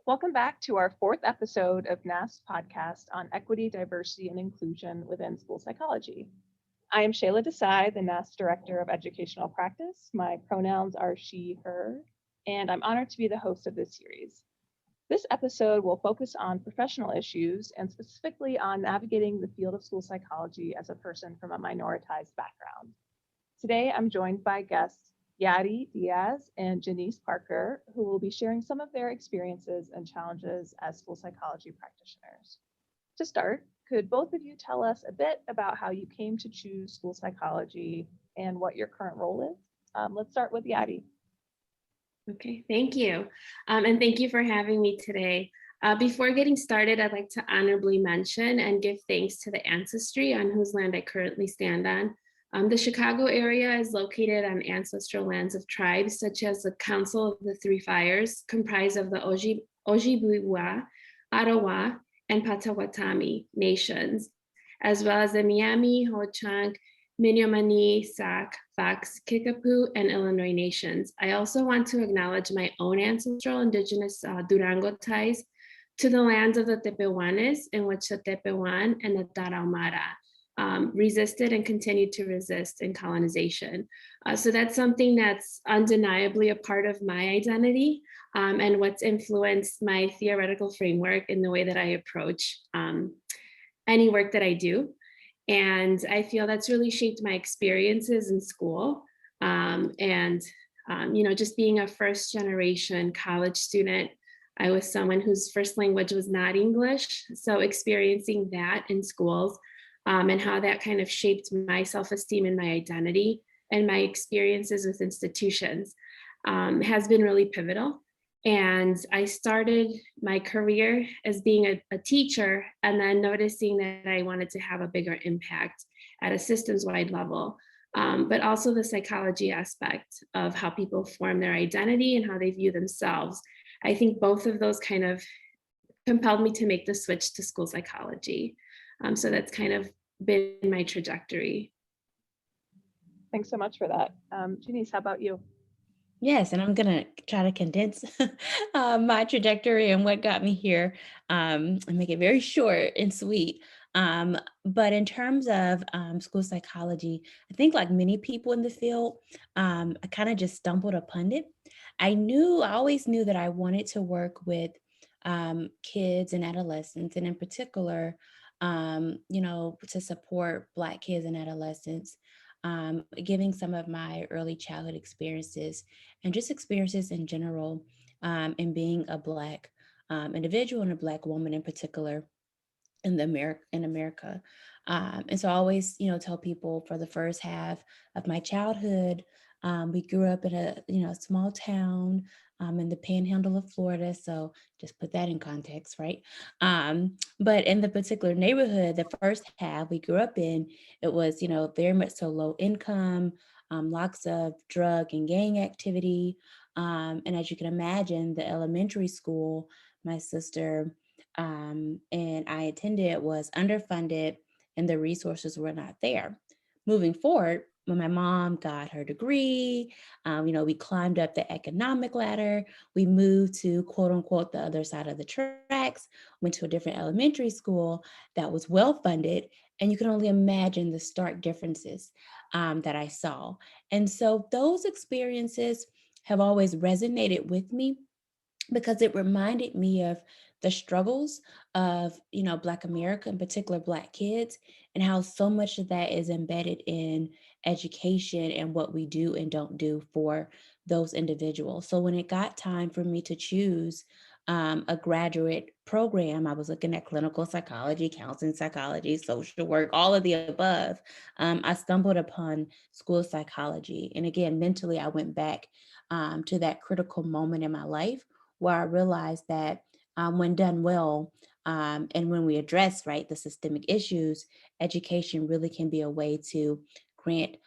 Welcome back to our fourth episode of NAS's podcast on equity, diversity, and inclusion within school psychology. I am Shayla Desai, the NAS Director of Educational Practice. My pronouns are she, her, and I'm honored to be the host of this series. This episode will focus on professional issues and specifically on navigating the field of school psychology as a person from a minoritized background. Today, I'm joined by guests Yadi Diaz and Janice Parker, who will be sharing some of their experiences and challenges as school psychology practitioners. To start, could both of you tell us a bit about how you came to choose school psychology and what your current role is? Let's start with Yadi. Okay, thank you. And thank you for having me today. Before getting started, I'd like to honorably mention and give thanks to the ancestry on whose land I currently stand on. The Chicago area is located on ancestral lands of tribes such as the Council of the Three Fires, comprised of the Ojibwe, Ottawa, and Potawatomi nations, as well as the Miami, Ho-Chunk, Menominee, Sac, Fox, Kickapoo, and Illinois nations. I also want to acknowledge my own ancestral indigenous Durango ties to the lands of the Tepehuanes, in which the Tepehuan and the Tarahumara resisted and continued to resist in colonization. So that's something that's undeniably a part of my identity and what's influenced my theoretical framework in the way that I approach any work that I do. And I feel that's really shaped my experiences in school. Just being a first generation college student, I was someone whose first language was not English. So experiencing that in schools and how that kind of shaped my self-esteem and my identity and my experiences with institutions has been really pivotal. And I started my career as being a teacher and then noticing that I wanted to have a bigger impact at a systems-wide level, but also the psychology aspect of how people form their identity and how they view themselves. I think both of those kind of compelled me to make the switch to school psychology. So that's kind of been my trajectory. Thanks so much for that. Janice, how about you? Yes, and I'm going to try to condense my trajectory and what got me here and make it very short and sweet. But in terms of school psychology, I think like many people in the field, I kind of just stumbled upon it. I always knew that I wanted to work with kids and adolescents, and in particular, to support Black kids and adolescents. Giving some of my early childhood experiences and just experiences in general, and being a Black individual and a Black woman in particular in America. And so I always, tell people for the first half of my childhood, we grew up in a small town in the panhandle of Florida. So just put that in context, right? But in the particular neighborhood, the first half we grew up in, it was, very much so low income, lots of drug and gang activity. And as you can imagine, the elementary school my sister and I attended was underfunded and the resources were not there. Moving forward, when my mom got her degree, we climbed up the economic ladder. We moved to quote unquote the other side of the tracks, went to a different elementary school that was well funded. And you can only imagine the stark differences that I saw. And so those experiences have always resonated with me because it reminded me of the struggles of, Black America, in particular Black kids, and how so much of that is embedded in education and what we do and don't do for those individuals. So when it got time for me to choose a graduate program, I was looking at clinical psychology, counseling psychology, social work, all of the above. I stumbled upon school psychology. And again, mentally, I went back to that critical moment in my life where I realized that when done well, and when we address the systemic issues, education really can be a way to grant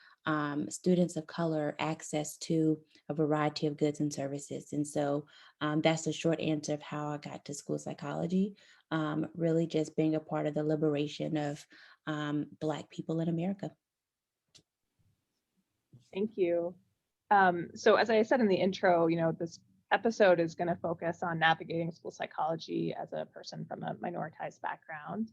students of color access to a variety of goods and services. And so that's the short answer of how I got to school psychology, really just being a part of the liberation of Black people in America. Thank you. So as I said in the intro, this episode is going to focus on navigating school psychology as a person from a minoritized background.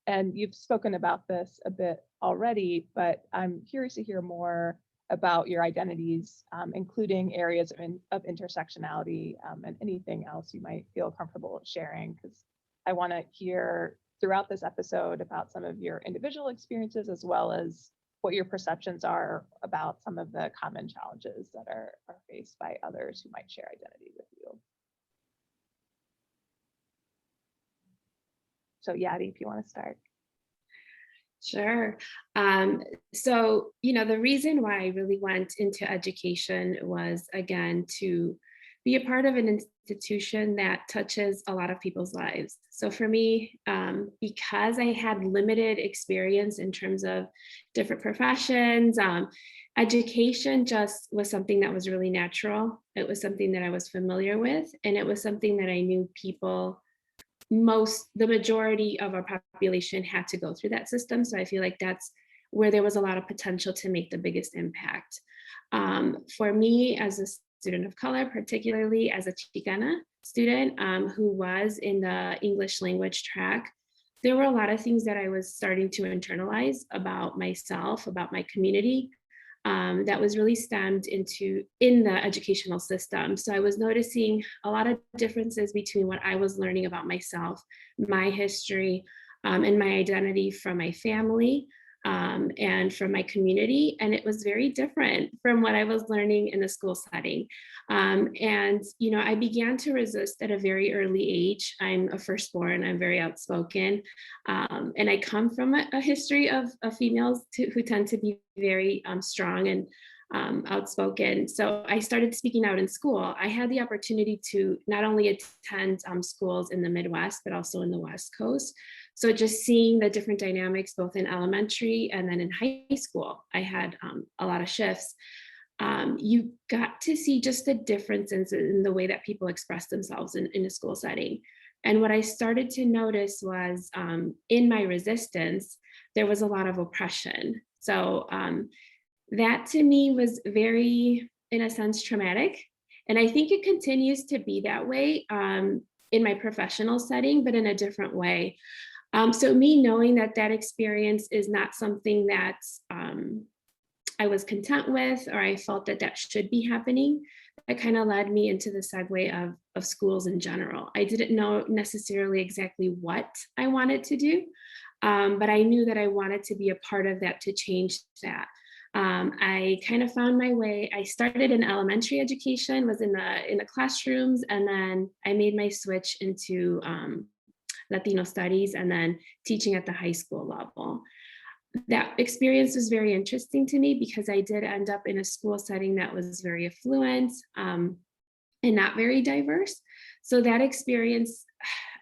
And you've spoken about this a bit already, but I'm curious to hear more about your identities, including areas of intersectionality, and anything else you might feel comfortable sharing, because I want to hear throughout this episode about some of your individual experiences, as well as what your perceptions are about some of the common challenges that are faced by others who might share identity with you. So Yadi, if you want to start. Sure. So, the reason why I really went into education was, again, to be a part of an institution that touches a lot of people's lives. So for me, because I had limited experience in terms of different professions, education just was something that was really natural. It was something that I was familiar with, and it was something that I knew the majority of our population had to go through that system. So I feel like that's where there was a lot of potential to make the biggest impact. For me, as a student of color, particularly as a Chicana student who was in the English language track, there were a lot of things that I was starting to internalize about myself, about my community, that was really stemmed in the educational system. So I was noticing a lot of differences between what I was learning about myself, my history, and my identity from my family, and from my community. And it was very different from what I was learning in the school setting. And I began to resist at a very early age. I'm a firstborn, I'm very outspoken. And I come from a history of females who tend to be very strong and outspoken. So I started speaking out in school. I had the opportunity to not only attend schools in the Midwest, but also in the West Coast. So just seeing the different dynamics, both in elementary and then in high school, I had a lot of shifts. You got to see just the differences in the way that people express themselves in a school setting. And what I started to notice was in my resistance, there was a lot of oppression. So that to me was very, in a sense, traumatic. And I think it continues to be that way in my professional setting, but in a different way. So me knowing that experience is not something that I was content with, or I felt that should be happening, that kind of led me into the segue of schools in general. I didn't know necessarily exactly what I wanted to do, but I knew that I wanted to be a part of that to change that. I kind of found my way. I started in elementary education, was in the classrooms, and then I made my switch into Latino studies, and then teaching at the high school level. That experience was very interesting to me because I did end up in a school setting that was very affluent and not very diverse. So that experience,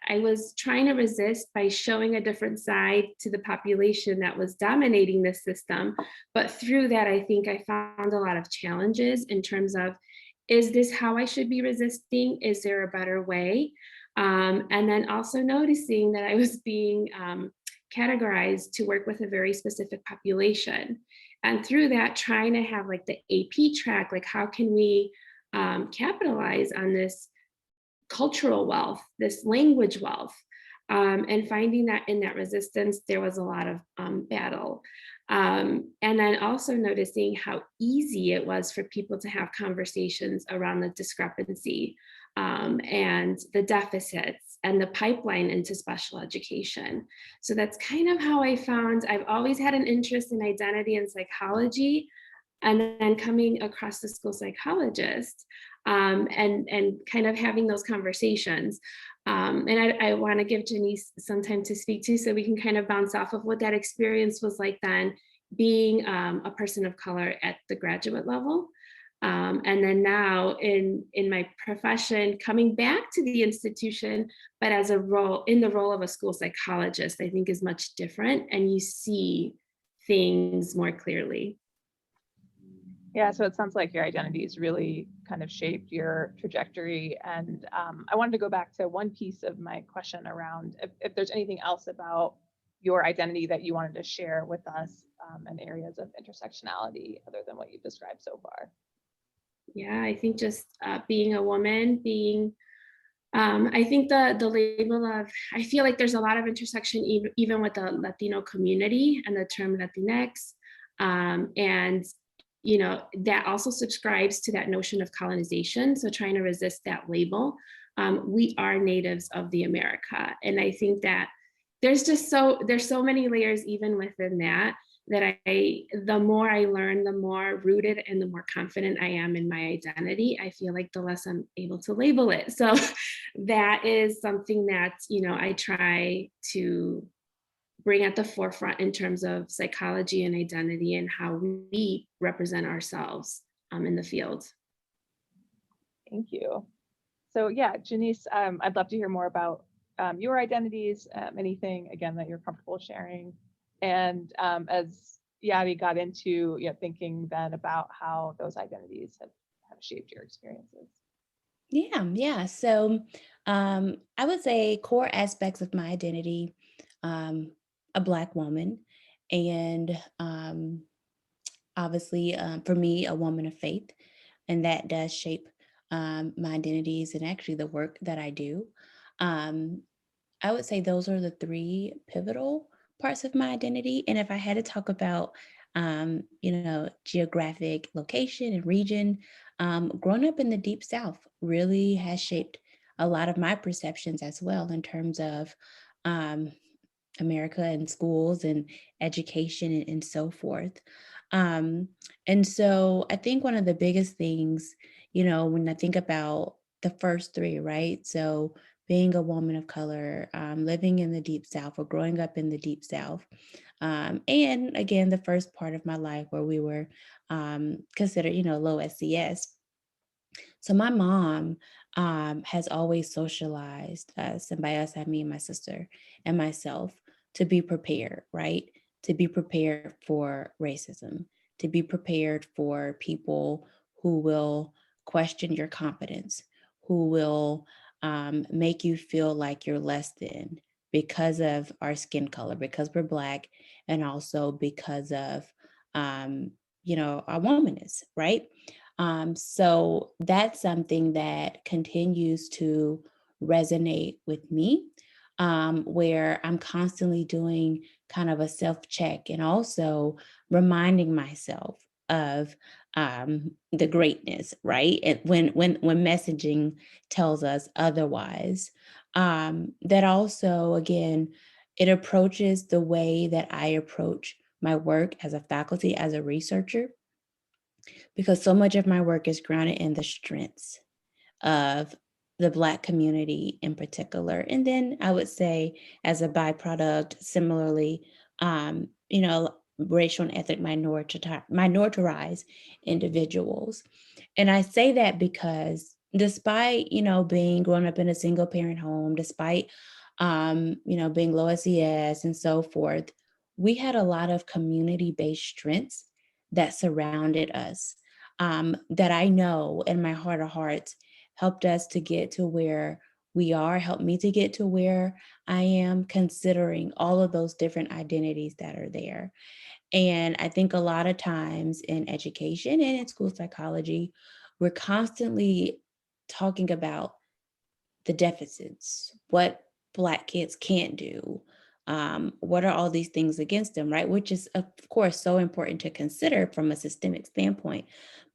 I was trying to resist by showing a different side to the population that was dominating the system. But through that, I think I found a lot of challenges in terms of, is this how I should be resisting? Is there a better way? And then also noticing that I was being categorized to work with a very specific population. And through that, trying to have like the AP track, like how can we capitalize on this cultural wealth, this language wealth, and finding that in that resistance, there was a lot of battle. And then also noticing how easy it was for people to have conversations around the discrepancy and the deficits and the pipeline into special education. So that's kind of how I found, I've always had an interest in identity and psychology, and then coming across the school psychologist and kind of having those conversations. And I want to give Janice some time to speak to, so we can kind of bounce off of what that experience was like then, being a person of color at the graduate level. And then now in my profession, coming back to the institution, but as in the role of a school psychologist, I think is much different, and you see things more clearly. Yeah, so it sounds like your identities really kind of shaped your trajectory. And I wanted to go back to one piece of my question around if there's anything else about your identity that you wanted to share with us in areas of intersectionality other than what you've described so far. Yeah, I think just being a woman, I think the label of, I feel like there's a lot of intersection even with the Latino community and the term Latinx. And, that also subscribes to that notion of colonization. So trying to resist that label. We are natives of the America. And I think that there's so many layers even within that, the more I learn, the more rooted and the more confident I am in my identity, I feel like the less I'm able to label it. So that is something that, I try to bring at the forefront in terms of psychology and identity and how we represent ourselves in the field. Thank you. So yeah, Janice, I'd love to hear more about your identities, anything again that you're comfortable sharing. And as Yadi got into thinking then about how those identities have shaped your experiences. Yeah. So I would say core aspects of my identity, a Black woman, and obviously for me, a woman of faith, and that does shape my identities and actually the work that I do. Um, I would say those are the three pivotal parts of my identity. And if I had to talk about, geographic location and region, growing up in the Deep South really has shaped a lot of my perceptions as well in terms of um, America and schools and education and so forth. Um, and so I think one of the biggest things, when I think about the first three, right? So being a woman of color, living in the Deep South or growing up in the Deep South. And again, the first part of my life where we were considered, low SES. So my mom has always socialized us, and by us, I mean my sister and myself, to be prepared, right? To be prepared for racism, to be prepared for people who will question your competence, who will make you feel like you're less than because of our skin color, because we're Black, and also because of, our womanness, right? So that's something that continues to resonate with me, where I'm constantly doing kind of a self check and also reminding myself of the greatness, right? And when messaging tells us otherwise, that also again it approaches the way that I approach my work as a faculty, as a researcher, because so much of my work is grounded in the strengths of the Black community in particular. And then I would say, as a byproduct, similarly, racial and ethnic minoritized individuals. And I say that because despite, being growing up in a single parent home, despite, being low SES and so forth, we had a lot of community-based strengths that surrounded us, that I know in my heart of hearts helped us to get to where we are, helped me to get to where I am, considering all of those different identities that are there. And I think a lot of times in education and in school psychology, we're constantly talking about the deficits, what Black kids can't do, what are all these things against them, right? Which is, of course, so important to consider from a systemic standpoint.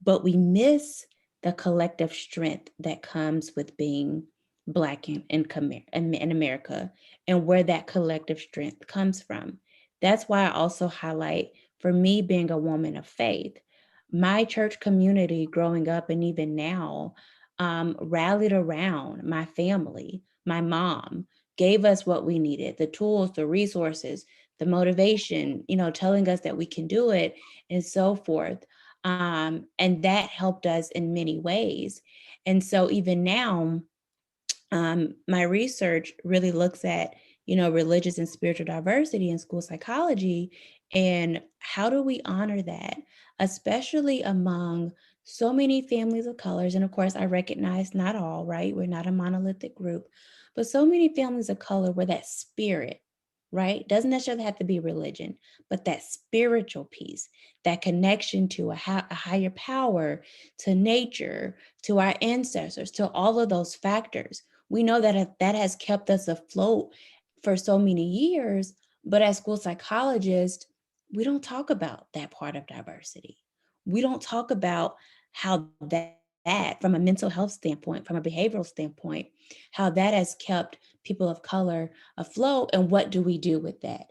But we miss the collective strength that comes with being Black in America, and where that collective strength comes from. That's why I also highlight, for me, being a woman of faith, my church community growing up and even now rallied around my family, my mom, gave us what we needed, the tools, the resources, the motivation, telling us that we can do it and so forth. And that helped us in many ways. And so even now, my research really looks at, religious and spiritual diversity in school psychology, and how do we honor that, especially among so many families of colors. And of course, I recognize not all, right? We're not a monolithic group, but so many families of color where that spirit right? Doesn't necessarily have to be religion, but that spiritual piece, that connection to a higher power, to nature, to our ancestors, to all of those factors. We know that that has kept us afloat for so many years, but as school psychologists, we don't talk about that part of diversity. We don't talk about how that from a mental health standpoint, from a behavioral standpoint, how that has kept people of color afloat, and what do we do with that?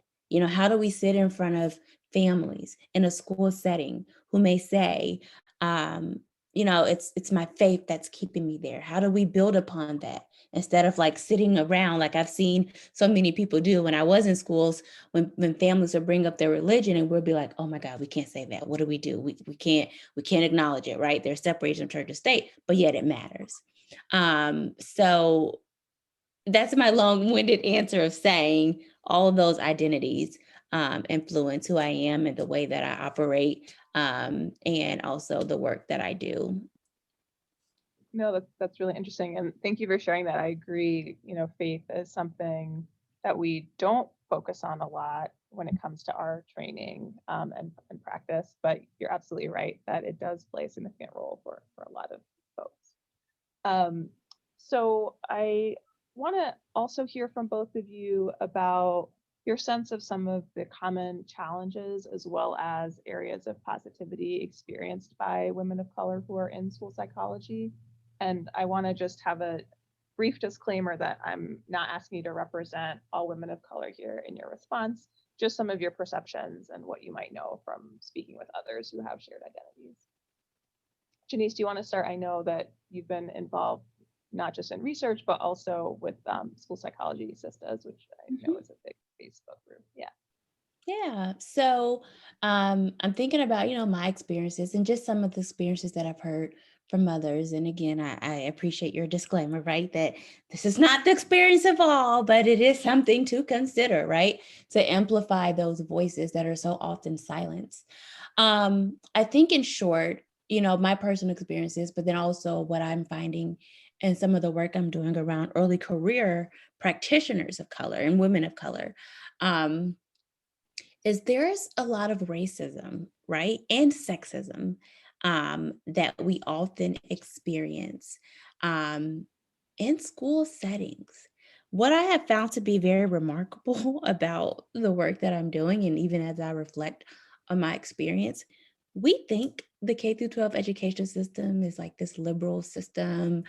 How do we sit in front of families in a school setting who may say, um, it's my faith that's keeping me there. How do we build upon that instead of like sitting around like I've seen so many people do when I was in schools, when families would bring up their religion and we'll be like, oh my God, we can't say that. What do? We can't acknowledge it, right? There's separation of church and state, but yet it matters. So that's my long-winded answer of saying all of those identities influence who I am and the way that I operate, and also the work that I do. No, that's really interesting. And thank you for sharing that. I agree, faith is something that we don't focus on a lot when it comes to our training and practice, but you're absolutely right that it does play a significant role for a lot of folks. So I want to also hear from both of you about your sense of some of the common challenges as well as areas of positivity experienced by women of color who are in school psychology. And I want to just have a brief disclaimer that I'm not asking you to represent all women of color here in your response, just some of your perceptions and what you might know from speaking with others who have shared identities. Janice, do you want to start? I know that you've been involved not just in research, but also with school psychology sisters, which I know is a big Facebook group. Yeah. Yeah. So I'm thinking about, my experiences and just some of the experiences that I've heard from others. And again, I appreciate your disclaimer, right? That this is not the experience of all, but it is something to consider, right? To amplify those voices that are so often silenced. I think in short, my personal experiences, but then also what I'm finding and some of the work I'm doing around early career practitioners of color and women of color. Um, is there's a lot of racism, right? And sexism that we often experience um, in school settings. What I have found to be very remarkable about the work that I'm doing, and even as I reflect on my experience, we think the K through 12 education system is like this liberal system,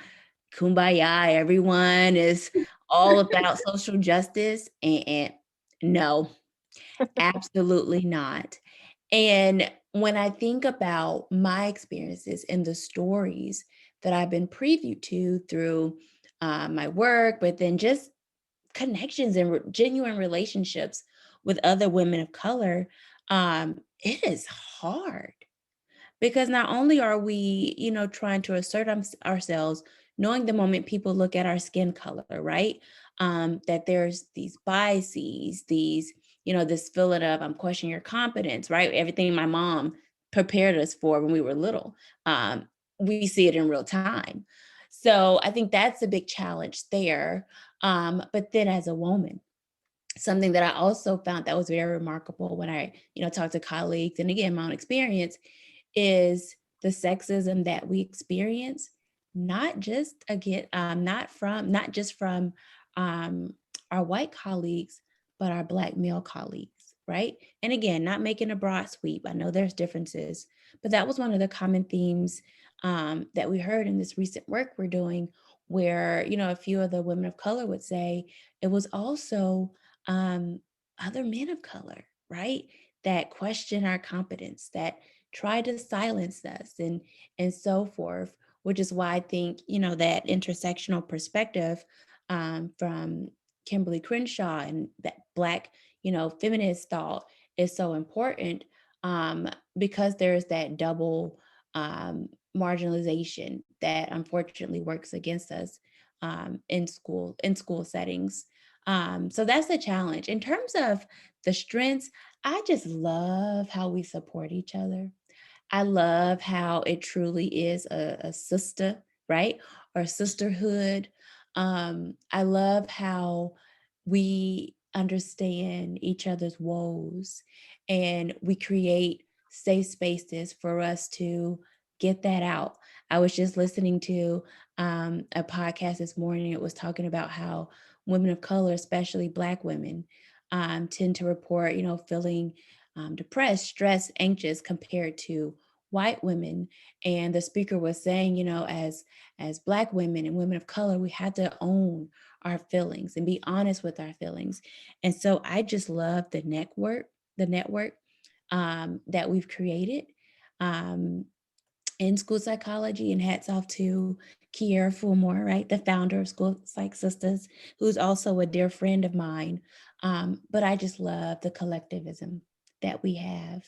kumbaya, everyone is all about social justice. And no, absolutely not. And when I think about my experiences and the stories that I've been previewed to through my work, but then just connections and genuine relationships with other women of color, it is hard because not only are we, trying to assert ourselves, knowing the moment people look at our skin color, right? That there's these biases, this feeling of I'm questioning your competence, right? Everything my mom prepared us for when we were little. We see it in real time. So I think that's a big challenge there. But then as a woman, something that I also found that was very remarkable when I, talked to colleagues and again, my own experience is the sexism that we experience, not just again, not just from um, our white colleagues, but our Black male colleagues, right? And again, not making a broad sweep. I know there's differences, but that was one of the common themes that we heard in this recent work we're doing, where a few of the women of color would say it was also other men of color, right? That question our competence, that try to silence us and so forth, which is why I think, that intersectional perspective from Kimberly Crenshaw and that Black, feminist thought is so important because there's that double marginalization that unfortunately works against us in school settings. So that's the challenge. In terms of the strengths, I just love how we support each other. I love how it truly is a sister, right? Or sisterhood. I love how we understand each other's woes, and we create safe spaces for us to get that out. I was just listening to a podcast this morning. It was talking about how women of color, especially Black women, tend to report, feeling depressed, stressed, anxious compared to white women. And the speaker was saying, as Black women and women of color, we had to own our feelings and be honest with our feelings. And so I just love the network that we've created um, in school psychology. And hats off to Kiera Fulmore, right, the founder of School Psych Sisters, who's also a dear friend of mine. But I just love the collectivism that we have.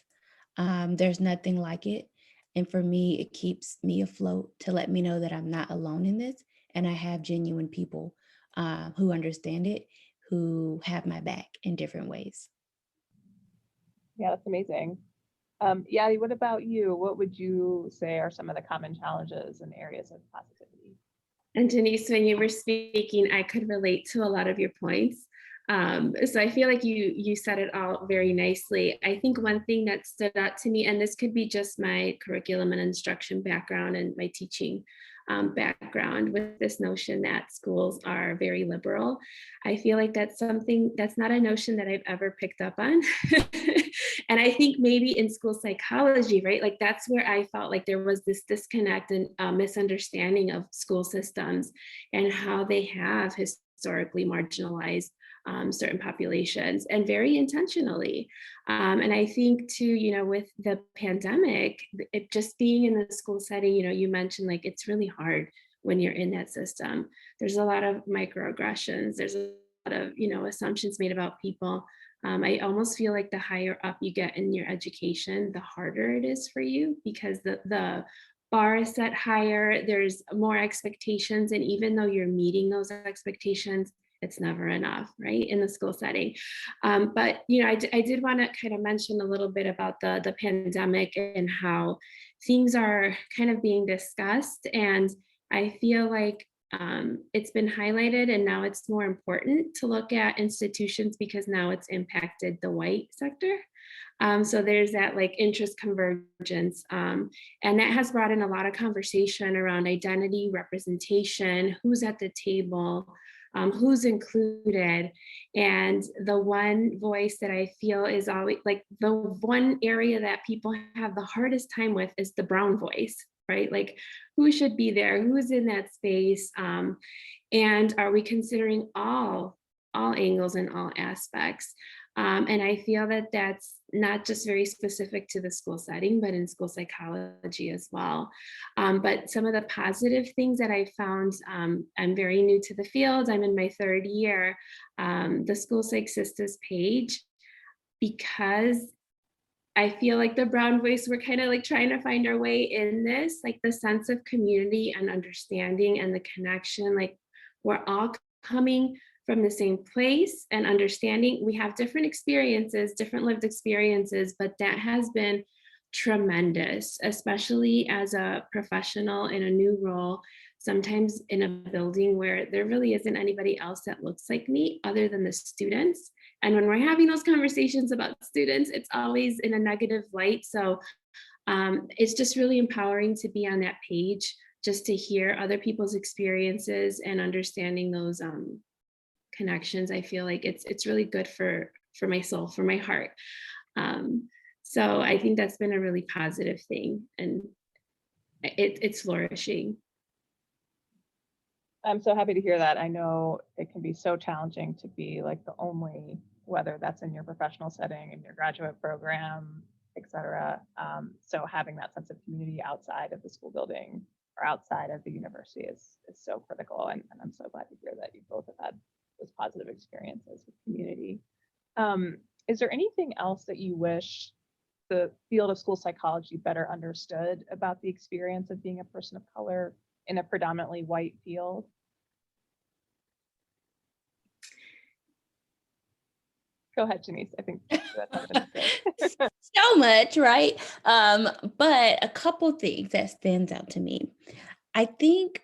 There's nothing like it. And for me, it keeps me afloat to let me know that I'm not alone in this. And I have genuine people who understand it, who have my back in different ways. Yeah, that's amazing. Yadi, what about you? What would you say are some of the common challenges and areas of positivity? And Denise, when you were speaking, I could relate to a lot of your points. So I feel like you said it all very nicely. I think one thing that stood out to me, and this could be just my curriculum and instruction background and my teaching background, with this notion that schools are very liberal. I feel like that's not a notion that I've ever picked up on. And I think maybe in school psychology, right? Like that's where I felt like there was this disconnect and misunderstanding of school systems and how they have historically marginalized certain populations, and very intentionally. And I think too, with the pandemic, it just being in the school setting, you mentioned like it's really hard when you're in that system. There's a lot of microaggressions. There's a lot of, assumptions made about people. I almost feel like the higher up you get in your education, the harder it is for you, because the bar is set higher, there's more expectations. And even though you're meeting those expectations, it's never enough, right, in the school setting. But I did want to kind of mention a little bit about the pandemic and how things are kind of being discussed. And I feel like it's been highlighted, and now it's more important to look at institutions because now it's impacted the white sector. So there's that like interest convergence. And that has brought in a lot of conversation around identity, representation, who's at the table, who's included. And the one voice that I feel is always like the one area that people have the hardest time with is the brown voice, right? Like who should be there, who's in that space, and are we considering all angles and all aspects? And I feel that that's not just very specific to the school setting, but in school psychology as well. But some of the positive things that I found, I'm very new to the field, I'm in my third year, the School Psych Sisters page, because I feel like the brown voice, we're kind of like trying to find our way in this, like the sense of community and understanding and the connection, like we're all coming from the same place and understanding. We have different experiences, different lived experiences, but that has been tremendous, especially as a professional in a new role, sometimes in a building where there really isn't anybody else that looks like me other than the students. And when we're having those conversations about students, it's always in a negative light. So it's just really empowering to be on that page, just to hear other people's experiences and understanding those connections. I feel like it's really good for my soul, for my heart. So I think that's been a really positive thing, and it's flourishing. I'm so happy to hear that. I know it can be so challenging to be like the only, whether that's in your professional setting, in your graduate program, et cetera. So having that sense of community outside of the school building or outside of the university is so critical. And I'm so glad to hear that you both have had those positive experiences with community. Is there anything else that you wish the field of school psychology better understood about the experience of being a person of color in a predominantly white field? Go ahead, Janice. I think that's So much, right? But a couple things that stands out to me. I think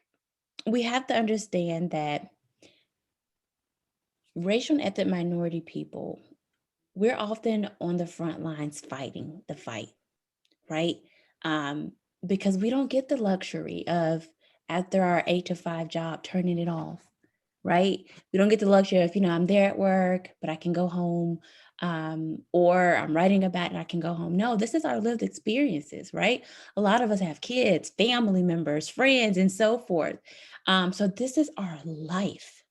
we have to understand that racial and ethnic minority people, we're often on the front lines fighting the fight, right? Um, because we don't get the luxury of, after our 8 to 5 job, turning it off, right? We don't get the luxury of, I'm there at work, but I can go home, or I'm writing about it, I can go home. No, this is our lived experiences, right? A lot of us have kids, family members, friends, and so forth. So this is our life.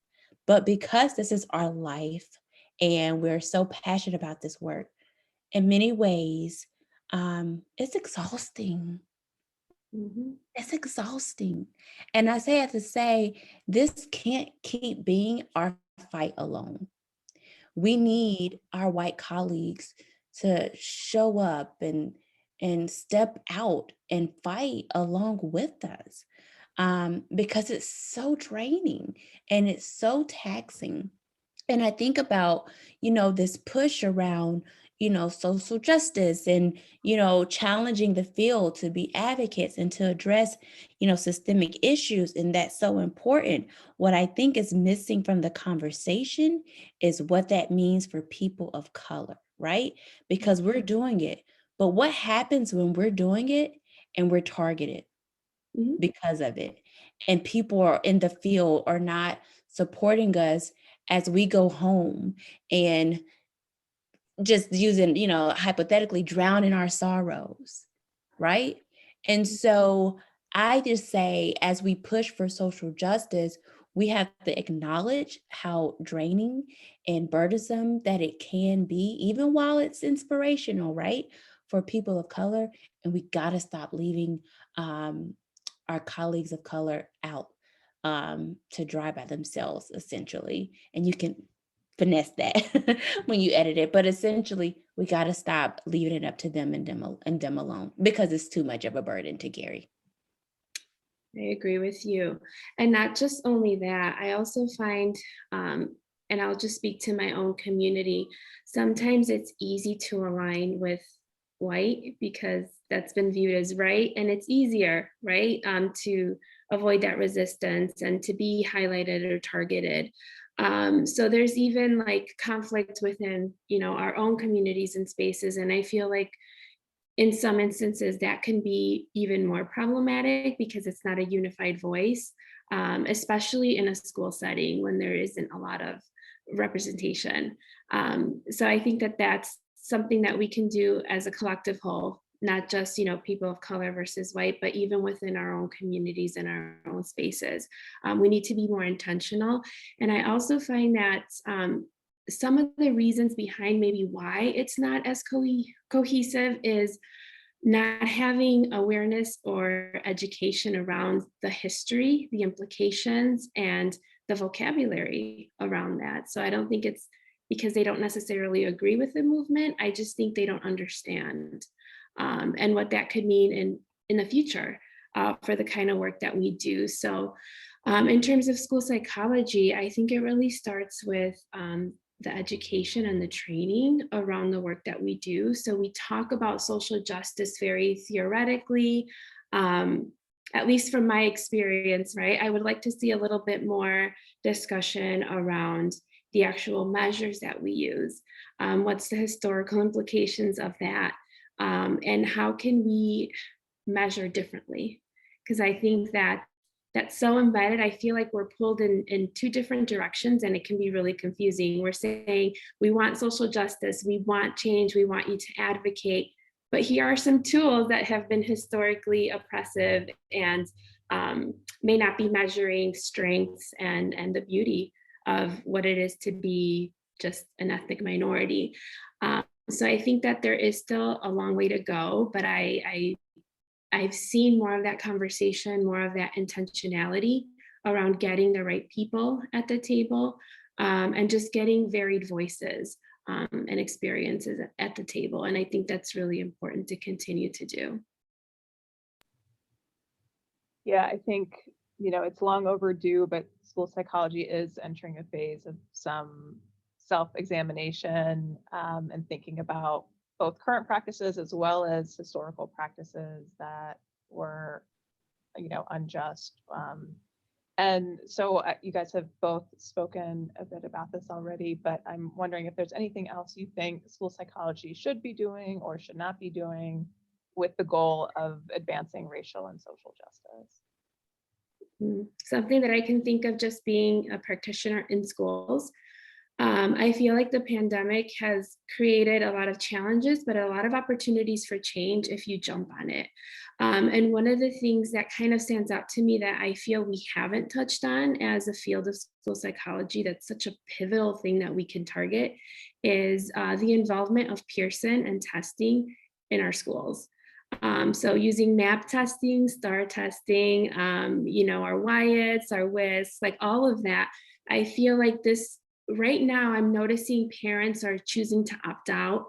But because this is our life and we're so passionate about this work, in many ways, it's exhausting. Mhm. It's exhausting. And I say it to say, this can't keep being our fight alone. We need our white colleagues to show up and step out and fight along with us, because it's so draining and it's so taxing. And I think about, this push around, social justice and, challenging the field to be advocates and to address, systemic issues. And that's so important. What I think is missing from the conversation is what that means for people of color, right? Because we're doing it. But what happens when we're doing it and we're targeted Mhm. because of it? And people are in the field are not supporting us as we go home and just using, hypothetically drown in our sorrows, right? And so I just say, as we push for social justice, we have to acknowledge how draining and burdensome that it can be, even while it's inspirational, right? For people of color. And we got to stop leaving our colleagues of color out to dry by themselves, essentially. And you can finesse that when you edit it. But essentially, we got to stop leaving it up to them and them alone, because it's too much of a burden to carry. I agree with you. And not just only that, I also find, and I'll just speak to my own community, sometimes it's easy to align with white because that's been viewed as right. And it's easier, right, to avoid that resistance and to be highlighted or targeted. So there's even like conflict within, our own communities and spaces. And I feel like in some instances that can be even more problematic because it's not a unified voice, especially in a school setting when there isn't a lot of representation. So I think that that's something that we can do as a collective whole, not just people of color versus white, but even within our own communities and our own spaces. We need to be more intentional. And I also find that some of the reasons behind maybe why it's not as cohesive is not having awareness or education around the history, the implications, and the vocabulary around that. So I don't think it's because they don't necessarily agree with the movement. I just think they don't understand, and what that could mean in the future for the kind of work that we do. So in terms of school psychology, I think it really starts with the education and the training around the work that we do. So we talk about social justice very theoretically, at least from my experience, right? I would like to see a little bit more discussion around the actual measures that we use. What's the historical implications of that? And how can we measure differently? Because I think that that's so embedded. I feel like we're pulled in two different directions and it can be really confusing. We're saying we want social justice, we want change, we want you to advocate, but here are some tools that have been historically oppressive and may not be measuring strengths and the beauty of what it is to be just an ethnic minority. So I think that there is still a long way to go, but I've seen more of that conversation, more of that intentionality around getting the right people at the table, and just getting varied voices and experiences at the table. And I think that's really important to continue to do. Yeah, I think, it's long overdue, but school psychology is entering a phase of some self-examination, and thinking about both current practices as well as historical practices that were, unjust. And so you guys have both spoken a bit about this already, but I'm wondering if there's anything else you think school psychology should be doing or should not be doing with the goal of advancing racial and social justice. Something that I can think of just being a practitioner in schools. I feel like the pandemic has created a lot of challenges, but a lot of opportunities for change if you jump on it. And one of the things that kind of stands out to me that I feel we haven't touched on as a field of school psychology, that's such a pivotal thing that we can target, is the involvement of Pearson and testing in our schools. So using map testing, STAR testing, our WIATs, our WIS, like all of that, I feel like this right now I'm noticing parents are choosing to opt out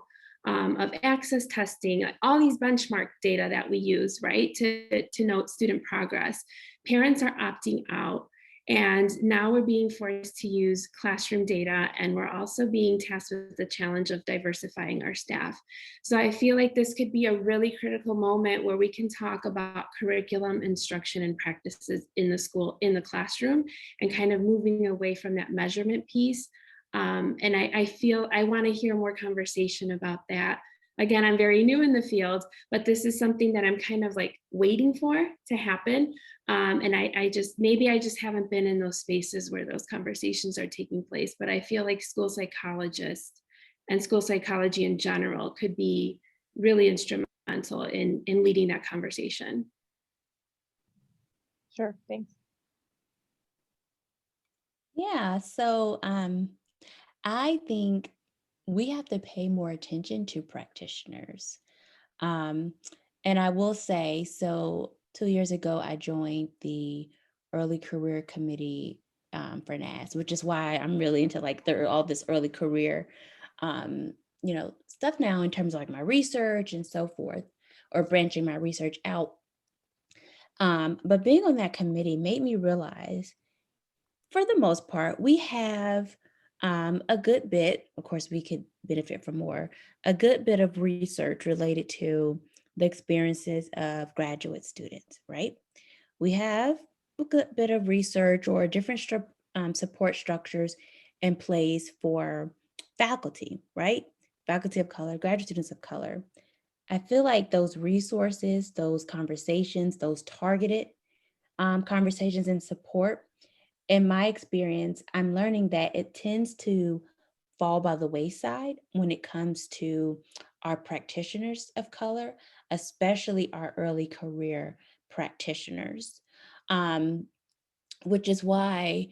of access testing, like all these benchmark data that we use, right, to note student progress. Parents are opting out. And now we're being forced to use classroom data, and we're also being tasked with the challenge of diversifying our staff. So I feel like this could be a really critical moment where we can talk about curriculum, instruction, and practices in the school, in the classroom, and kind of moving away from that measurement piece. And I feel I want to hear more conversation about that. Again, I'm very new in the field, but this is something that I'm kind of like waiting for to happen. And I just, maybe I just haven't been in those spaces where those conversations are taking place, but I feel like school psychologists and school psychology in general could be really instrumental in leading that conversation. Sure, thanks. Yeah, so I think we have to pay more attention to practitioners. Um, and I will say, so 2 years ago, I joined the early career committee for NAS, which is why I'm really into like all this early career, stuff now in terms of like my research and so forth, or branching my research out. But being on that committee made me realize, for the most part, we have a good bit, of course, we could benefit from more, a good bit of research related to the experiences of graduate students, right? We have a good bit of research or different support structures in place for faculty, right? Faculty of color, graduate students of color. I feel like those resources, those conversations, those targeted conversations and support, in my experience, I'm learning that it tends to fall by the wayside when it comes to our practitioners of color, especially our early career practitioners. Um, which is why,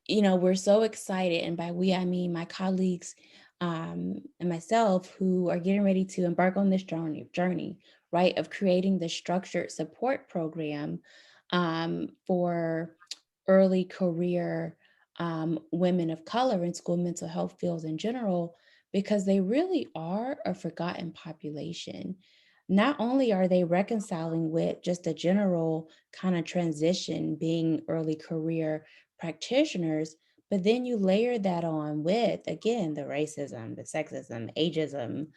we're so excited. And by we, I mean my colleagues and myself, who are getting ready to embark on this journey, right, of creating the structured support program for early career women of color in school mental health fields in general, because they really are a forgotten population. Not only are they reconciling with just a general kind of transition being early career practitioners, but then you layer that on with, again, the racism, the sexism, ageism,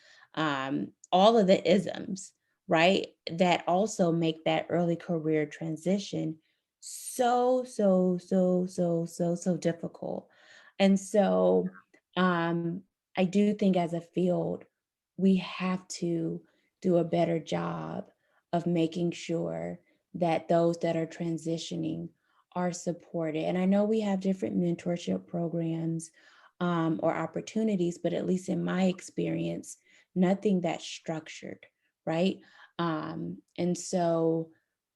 all of the isms, right? That also make that early career transition so difficult. And so I do think as a field, we have to do a better job of making sure that those that are transitioning are supported. And I know we have different mentorship programs or opportunities, but at least in my experience, nothing that's structured, right? And so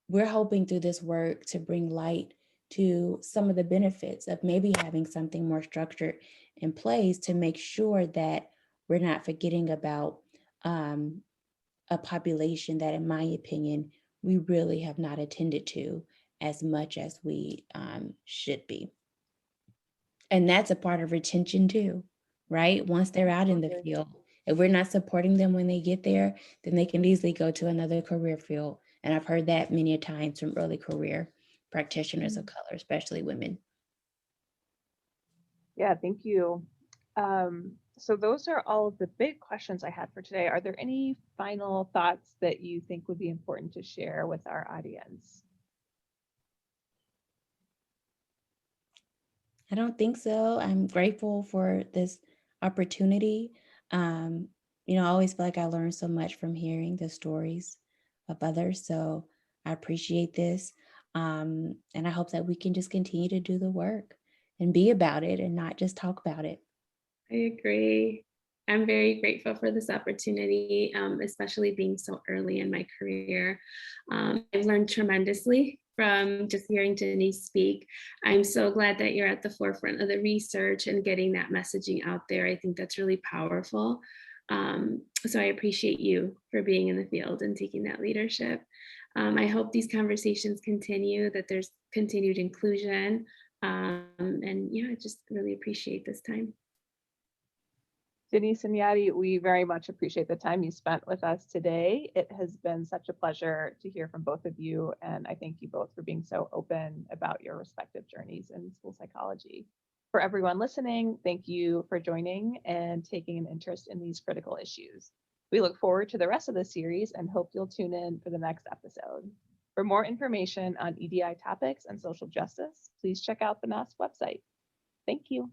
we're hoping through this work to bring light to some of the benefits of maybe having something more structured in place to make sure that we're not forgetting about a population that, in my opinion, we really have not attended to as much as we should be. And that's a part of retention too, right? Once they're out in the field, if we're not supporting them when they get there, then they can easily go to another career field. And I've heard that many a times from early career practitioners of color, especially women. Yeah, thank you. So those are all of the big questions I had for today. Are there any final thoughts that you think would be important to share with our audience? I don't think so. I'm grateful for this opportunity. Um, I always feel like I learn so much from hearing the stories of others. So I appreciate this. And I hope that we can just continue to do the work and be about it and not just talk about it. I agree. I'm very grateful for this opportunity, especially being so early in my career. I've learned tremendously from just hearing Denise speak. I'm so glad that you're at the forefront of the research and getting that messaging out there. I think that's really powerful. So I appreciate you for being in the field and taking that leadership. I hope these conversations continue, that there's continued inclusion. And yeah, I just really appreciate this time. Denise and Yadi, we very much appreciate the time you spent with us today. It has been such a pleasure to hear from both of you, and I thank you both for being so open about your respective journeys in school psychology. For everyone listening, thank you for joining and taking an interest in these critical issues. We look forward to the rest of the series and hope you'll tune in for the next episode. For more information on EDI topics and social justice, please check out the NASP website. Thank you.